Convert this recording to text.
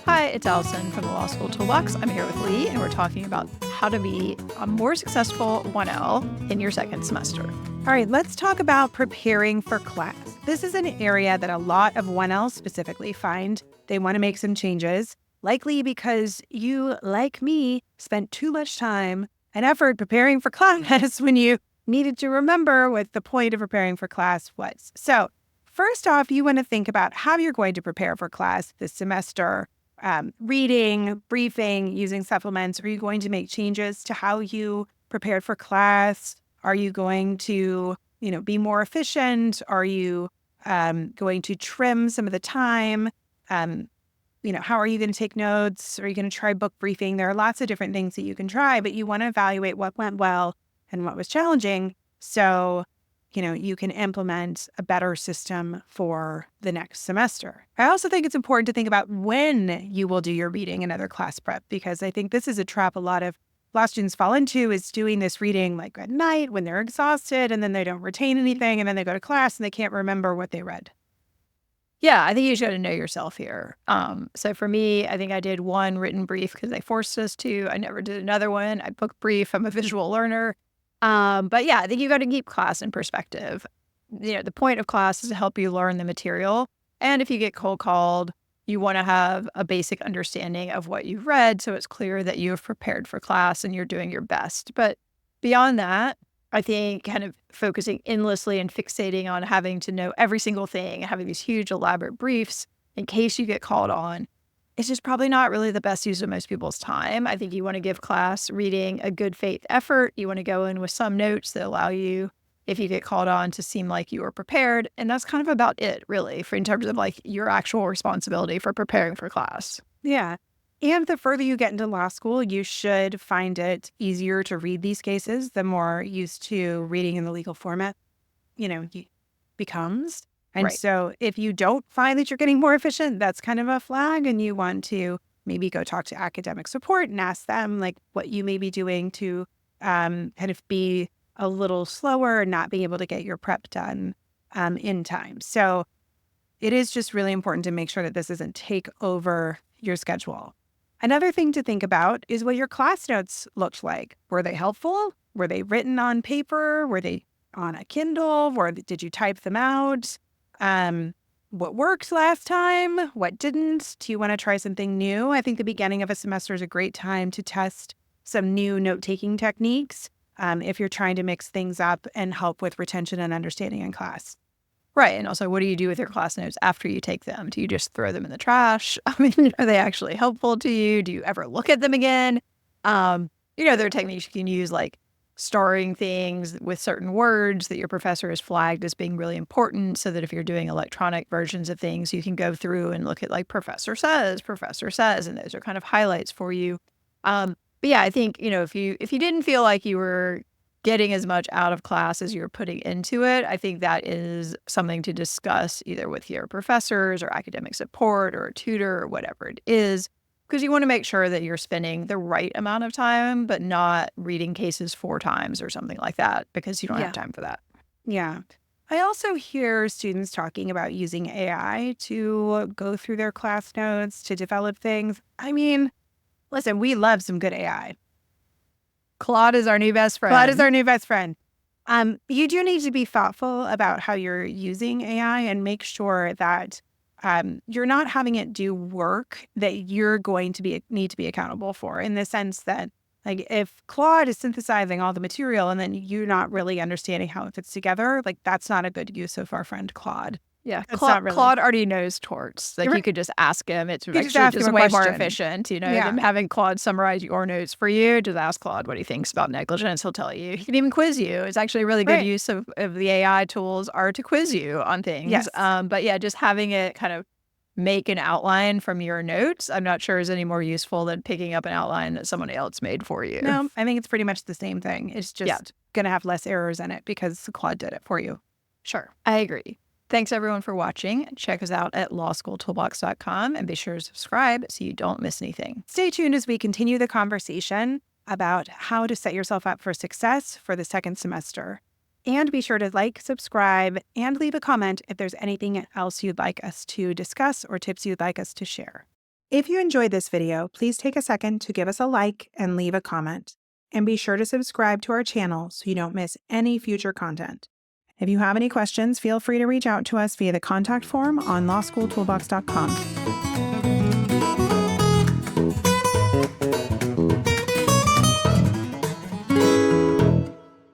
Hi, it's Alison from the Law School Toolbox. I'm here with Lee, and we're talking about how to be a more successful 1L in your second semester. All right, let's talk about preparing for class. This is an area that a lot of 1Ls specifically find they want to make some changes, likely because you, like me, spent too much time and effort preparing for class when you needed to remember what the point of preparing for class was. So first off, you want to think about how you're going to prepare for class this semester. Reading, briefing, using supplements. Are you going to make changes to how you prepared for class? Are you going to, be more efficient? Are you going to trim some of the time? How are you going to take notes? Are you going to try book briefing? There are lots of different things that you can try, but you want to evaluate what went well and what was challenging. So you can implement a better system for the next semester. I also think it's important to think about when you will do your reading and other class prep, because I think this is a trap a lot of law students fall into, is doing this reading like at night when they're exhausted, and then they don't retain anything, and then they go to class and they can't remember what they read. Yeah, I think you just got to know yourself here. So for me, I think I did one written brief because they forced us to. I never did another one. I book brief. I'm a visual learner. But yeah, I think you got to keep class in perspective. The point of class is to help you learn the material. And if you get cold called, you want to have a basic understanding of what you've read, so it's clear that you have prepared for class and you're doing your best. But beyond that, I think kind of focusing endlessly and fixating on having to know every single thing and having these huge elaborate briefs in case you get called on, it's just probably not really the best use of most people's time. I think you want to give class reading a good faith effort. You want to go in with some notes that allow you, if you get called on, to seem like you are prepared. And that's kind of about it, really, in terms of like your actual responsibility for preparing for class. Yeah. And the further you get into law school, you should find it easier to read these cases, the more used to reading in the legal format, becomes. And Right. So if you don't find that you're getting more efficient, that's kind of a flag, and you want to maybe go talk to academic support and ask them like what you may be doing to kind of be a little slower and not being able to get your prep done in time. So it is just really important to make sure that this doesn't take over your schedule. Another thing to think about is what your class notes looked like. Were they helpful? Were they written on paper? Were they on a Kindle? Did you type them out? What worked last time? What didn't? Do you want to try something new? I think the beginning of a semester is a great time to test some new note-taking techniques if you're trying to mix things up and help with retention and understanding in class. Right. And also, what do you do with your class notes after you take them? Do you just throw them in the trash? I mean, are they actually helpful to you? Do you ever look at them again? There are techniques you can use, like starring things with certain words that your professor has flagged as being really important, so that if you're doing electronic versions of things, you can go through and look at like professor says, and those are kind of highlights for you. But yeah, I think, if you didn't feel like you were getting as much out of class as you're putting into it, I think that is something to discuss either with your professors or academic support or a tutor or whatever it is, because you want to make sure that you're spending the right amount of time, but not reading cases 4 times or something like that, because you don't have time for that. Yeah. I also hear students talking about using AI to go through their class notes, to develop things. I mean, listen, we love some good AI. Claude is our new best friend. You do need to be thoughtful about how you're using AI and make sure that you're not having it do work that you're going to need to be accountable for, in the sense that, like, if Claude is synthesizing all the material and then you're not really understanding how it fits together, like, that's not a good use of our friend Claude. Yeah, Claude already knows torts. Like, you could just ask him. It's actually just way more efficient, than having Claude summarize your notes for you. Just ask Claude what he thinks about negligence. He'll tell you. He can even quiz you. It's actually a really good use of the AI tools are to quiz you on things. Yes. But yeah, just having it kind of make an outline from your notes, I'm not sure is any more useful than picking up an outline that someone else made for you. No, I think it's pretty much the same thing. It's just going to have less errors in it because Claude did it for you. Sure, I agree. Thanks, everyone, for watching. Check us out at lawschooltoolbox.com and be sure to subscribe so you don't miss anything. Stay tuned as we continue the conversation about how to set yourself up for success for the second semester. And be sure to like, subscribe, and leave a comment if there's anything else you'd like us to discuss or tips you'd like us to share. If you enjoyed this video, please take a second to give us a like and leave a comment. And be sure to subscribe to our channel so you don't miss any future content. If you have any questions, feel free to reach out to us via the contact form on lawschooltoolbox.com.